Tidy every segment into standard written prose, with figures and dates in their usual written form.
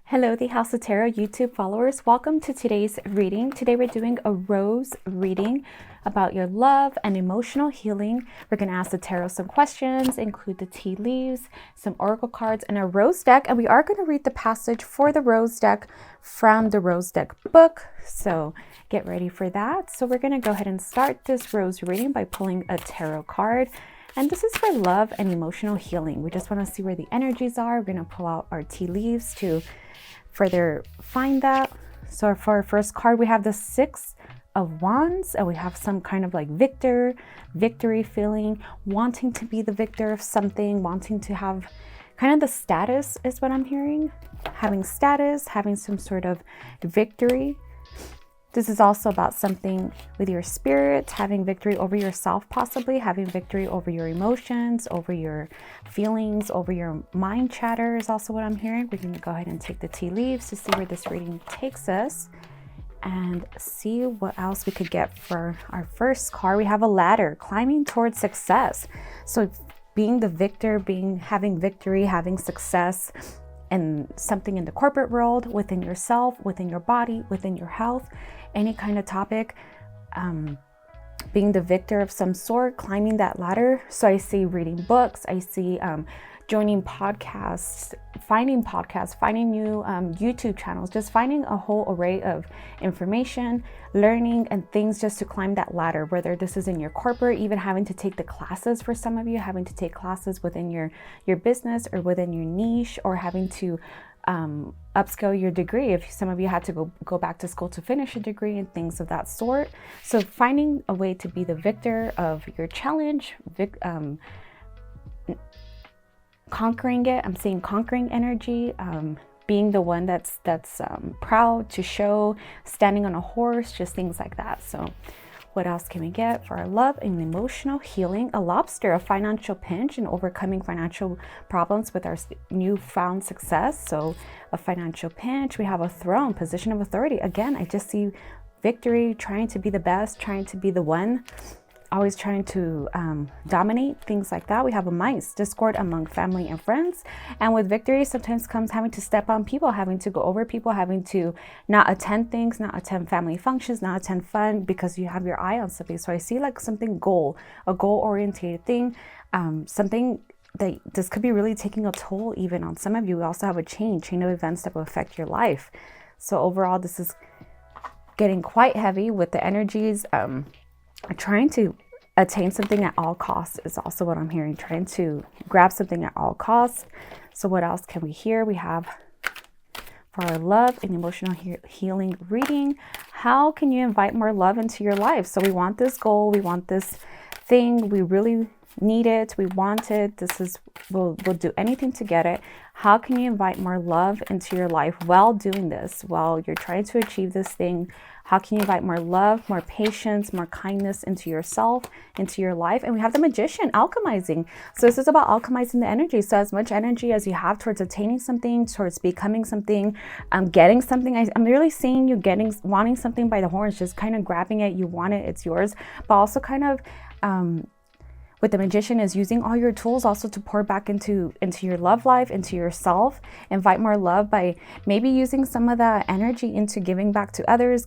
Hello, the House of Tarot YouTube followers. Welcome to today's reading. Today we're doing a rose reading about your love and emotional healing. We're going to ask the tarot some questions, include the tea leaves, some oracle cards, and a rose deck. And we are going to read the passage for the rose deck from the rose deck book. So get ready for that. So we're going to go ahead and start this rose reading by pulling a tarot card. And this is for love and emotional healing. We just want to see where the energies are. We're going to pull out our tea leaves to further find that. So for our first card, we have the Six of Wands, and we have some kind of like victory feeling, wanting to be the victor of something, wanting to have kind of the status is what I'm hearing. Having status, having some sort of victory. This is also about something with your spirit, having victory over yourself, possibly having victory over your emotions, over your feelings, over your mind chatter is also what I'm hearing. We're going to go ahead and take the tea leaves to see where this reading takes us and see what else we could get for our first card. We have a ladder, climbing towards success. So being the victor, having victory, having success, and something in the corporate world, within yourself, within your body, within your health, any kind of topic, being the victor of some sort, climbing that ladder. So I see reading books, I see joining podcasts, finding new YouTube channels, just finding a whole array of information, learning and things just to climb that ladder, whether this is in your corporate, even having to take the classes for some of you, having to take classes within your business or within your niche, or having to upscale your degree if some of you had to go back to school to finish a degree and things of that sort. So finding a way to be the victor of your challenge, conquering it. I'm seeing conquering energy, being the one that's proud to show, standing on a horse, just things like that. So what else can we get for our love and emotional healing? A lobster, a financial pinch, and overcoming financial problems with our newfound success. So a financial pinch. We have a throne, position of authority. Again, I just see victory, trying to be the best, trying to be the one, always trying to dominate, things like that. We have a mice, discord among family and friends. And with victory sometimes comes having to step on people, having to go over people, having to not attend things, not attend family functions, not attend fun because you have your eye on something. So I see like something a goal oriented thing, something that this could be really taking a toll even on some of you. We also have a chain of events that will affect your life. So overall, this is getting quite heavy with the energies. Trying to attain something at all costs is also what I'm hearing. Trying to grab something at all costs. So what else can we hear? We have for our love and emotional healing reading. How can you invite more love into your life? So we want this goal. We want this thing. We really need it. We want it. We'll do anything to get it. How can you invite more love into your life while doing this? While you're trying to achieve this thing, how can you invite more love, more patience, more kindness into yourself, into your life? And we have the Magician, alchemizing. So this is about alchemizing the energy. So as much energy as you have towards attaining something, towards becoming something, getting something. I'm really seeing you wanting something by the horns, just kind of grabbing it. You want it, it's yours. But also kind of with the Magician is using all your tools also to pour back into your love life, into yourself. Invite more love by maybe using some of that energy into giving back to others,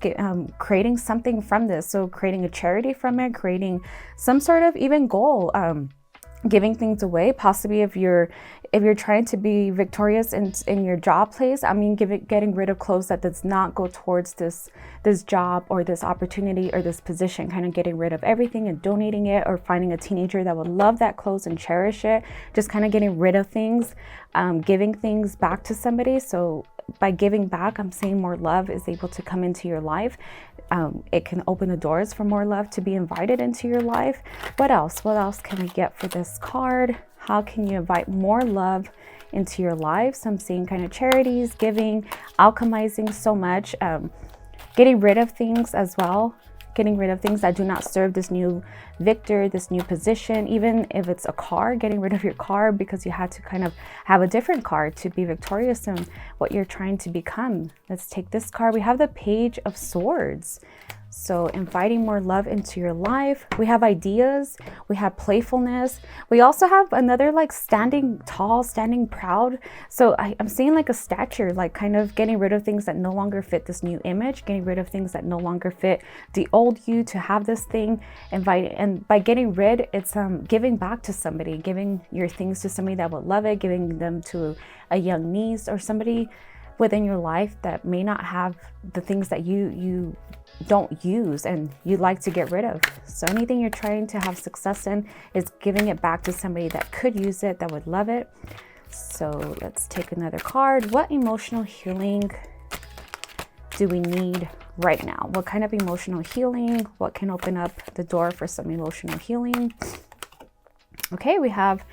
creating something from this. So creating a charity from it, creating some sort of even goal, giving things away. Possibly if you're trying to be victorious in your job place, I mean, getting rid of clothes that does not go towards this job or this opportunity or this position, kind of getting rid of everything and donating it, or finding a teenager that would love that clothes and cherish it, just kind of getting rid of things, giving things back to somebody. So by giving back, I'm seeing more love is able to come into your life. It can open the doors for more love to be invited into your life. What else can we get for this card? How can you invite more love into your life? So I'm seeing kind of charities, giving, alchemizing so much, getting rid of things as well. Getting rid of things that do not serve this new victor, this new position. Even if it's a car, getting rid of your car because you had to kind of have a different car to be victorious in what you're trying to become. Let's take this card. We have the Page of Swords. So inviting more love into your life. We have ideas, we have playfulness. We also have another like standing tall, standing proud. So I'm seeing like a stature, like kind of getting rid of things that no longer fit this new image, getting rid of things that no longer fit the old you to have this thing. And by getting rid, it's giving back to somebody, giving your things to somebody that would love it, giving them to a young niece or somebody within your life that may not have the things that you don't use and you'd like to get rid of. So anything you're trying to have success in is giving it back to somebody that could use it, that would love it. So let's take another card. What emotional healing do we need right now? What kind of emotional healing? What can open up the door for some emotional healing? Okay, we have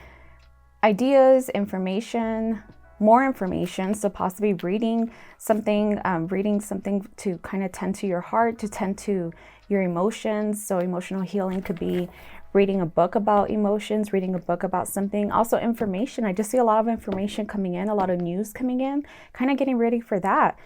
ideas, information, more information. So possibly reading something to kind of tend to your heart, to tend to your emotions. So emotional healing could be reading a book about emotions, reading a book about something. Also information. I just see a lot of information coming in, a lot of news coming in, kind of getting ready for that.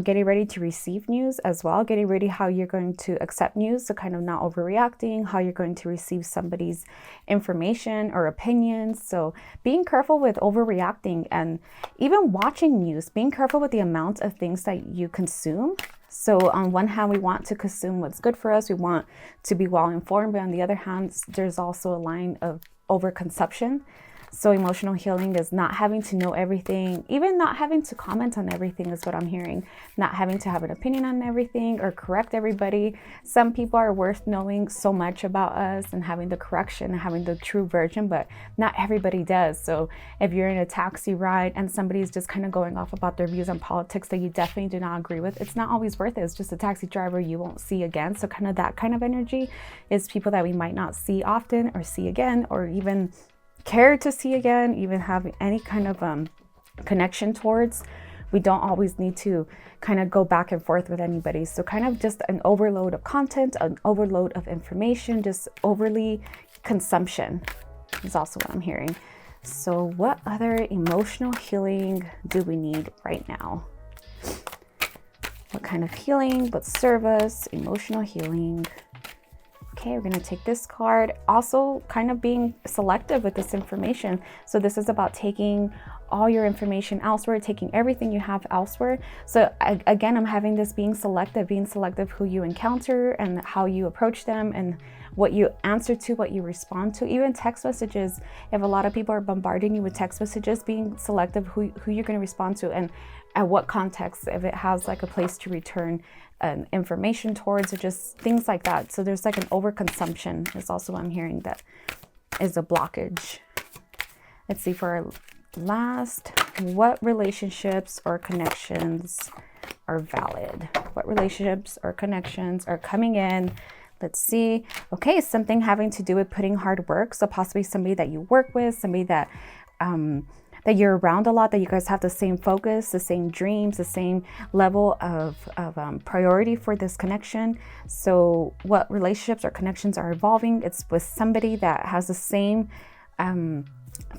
Getting ready to receive news as well, getting ready how you're going to accept news, so kind of not overreacting, how you're going to receive somebody's information or opinions. So being careful with overreacting, and even watching news, being careful with the amount of things that you consume. So on one hand, we want to consume what's good for us. We want to be well informed, but on the other hand, there's also a line of overconsumption. So emotional healing is not having to know everything, even not having to comment on everything is what I'm hearing. Not having to have an opinion on everything or correct everybody. Some people are worth knowing so much about us and having the correction and having the true version, but not everybody does. So if you're in a taxi ride and somebody's just kind of going off about their views on politics that you definitely do not agree with, it's not always worth it. It's just a taxi driver you won't see again. So kind of that kind of energy is people that we might not see often or see again, or even care to see again, even have any kind of connection towards. We don't always need to kind of go back and forth with anybody. So kind of just an overload of content, an overload of information, just overly consumption is also what I'm hearing. So what other emotional healing do we need right now? What kind of healing would serve us? Emotional healing. Okay, we're going to take this card. Also kind of being selective with this information. So this is about taking all your information elsewhere, taking everything you have elsewhere. So again, I'm having this being selective who you encounter and how you approach them and what you answer to, what you respond to. Even text messages, if a lot of people are bombarding you with text messages, being selective who you're going to respond to and at what context, if it has like a place to return information towards, or just things like that. So there's like an overconsumption is also what I'm hearing that is a blockage. Let's see for our last, what relationships or connections are valid? What relationships or connections are coming in? Let's see. Okay, something having to do with putting hard work. So possibly somebody that you work with, somebody that that you're around a lot, that you guys have the same focus, the same dreams, the same level of priority for this connection. So what relationships or connections are evolving? It's with somebody that has the same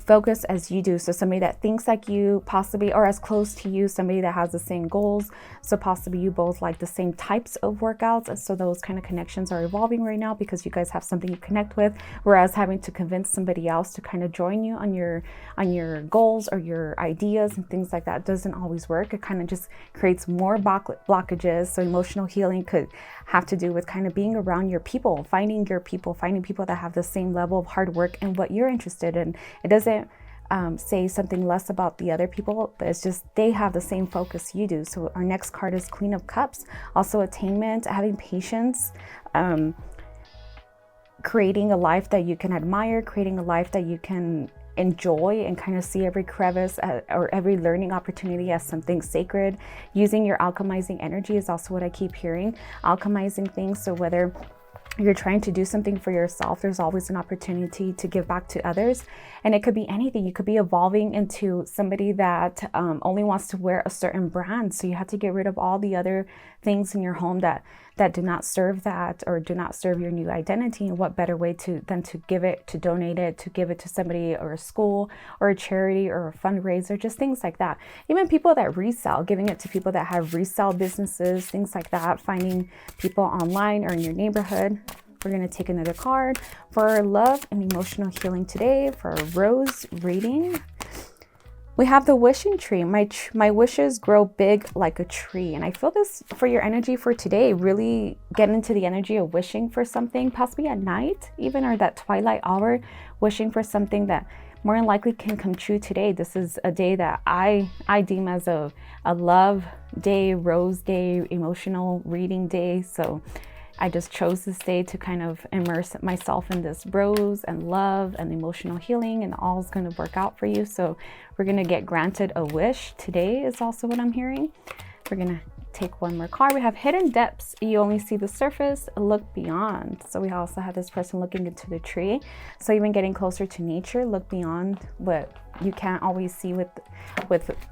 focus as you do. So somebody that thinks like you, possibly, or as close to you, somebody that has the same goals. So possibly you both like the same types of workouts. And so those kind of connections are evolving right now because you guys have something you connect with, whereas having to convince somebody else to kind of join you on your goals or your ideas and things like that doesn't always work. It kind of just creates more blockages. So emotional healing could have to do with kind of being around your people, finding people that have the same level of hard work and what you're interested in. It doesn't say something less about the other people, but it's just they have the same focus you do. So our next card is Queen of Cups. Also attainment, having patience, creating a life that you can admire, creating a life that you can enjoy and kind of see every crevice or every learning opportunity as something sacred. Using your alchemizing energy is also what I keep hearing. Alchemizing things. So whether you're trying to do something for yourself, there's always an opportunity to give back to others. And it could be anything. You could be evolving into somebody that only wants to wear a certain brand. So you have to get rid of all the other things in your home that do not serve that, or do not serve your new identity. And what better way than to give it, to donate it, to give it to somebody, or a school, or a charity, or a fundraiser, just things like that. Even people that resell, giving it to people that have resale businesses, things like that, finding people online or in your neighborhood. We're going to take another card for love and emotional healing today for a rose reading. We have the wishing tree. My wishes grow big like a tree. And I feel this for your energy for today. Really get into the energy of wishing for something, possibly at night even, or that twilight hour, wishing for something that more than likely can come true today. This is a day that I deem as a love day, rose day, emotional reading day. So I just chose this day to kind of immerse myself in this rose and love and emotional healing, and all is going to work out for you. So we're going to get granted a wish today is also what I'm hearing. We're going to take one more card. We have hidden depths. You only see the surface, look beyond. So we also have this person looking into the tree. So even getting closer to nature, look beyond what you can't always see with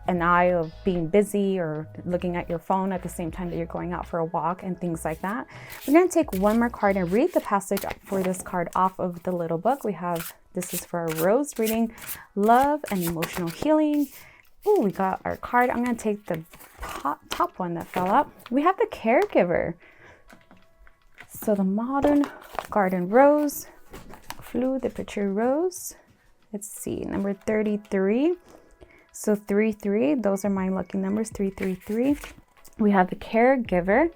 an eye of being busy or looking at your phone at the same time that you're going out for a walk and things like that. We're going to take one more card and read the passage for this card off of the little book. We have, this is for a rose reading, love and emotional healing. Ooh, we got our card. I'm going to take the top one that fell up. We have the caregiver. So the modern garden rose flew the picture rose. Let's see, number 33. So 33, those are my lucky numbers, 333. We have the caregiver.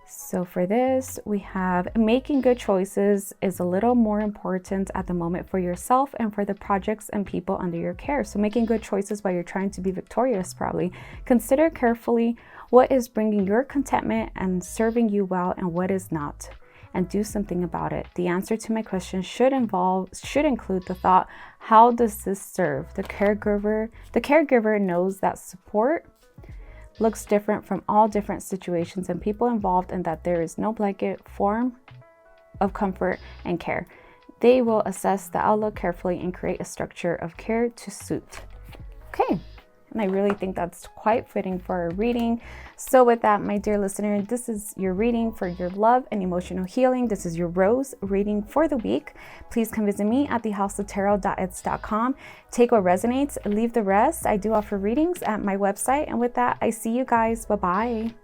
So for this, we have making good choices is a little more important at the moment for yourself and for the projects and people under your care. So making good choices while you're trying to be victorious, probably. Consider carefully what is bringing your contentment and serving you well and what is not, and do something about it. The answer to my question should include the thought, how does this serve? The caregiver knows that support looks different from all different situations and people involved, and that there is no blanket form of comfort and care. They will assess the outlook carefully and create a structure of care to suit. Okay. And I really think that's quite fitting for a reading. So with that, my dear listener, this is your reading for your love and emotional healing. This is your rose reading for the week. Please come visit me at thehouseoftarot.etsy.com. Take what resonates, leave the rest. I do offer readings at my website. And with that, I see you guys. Bye-bye.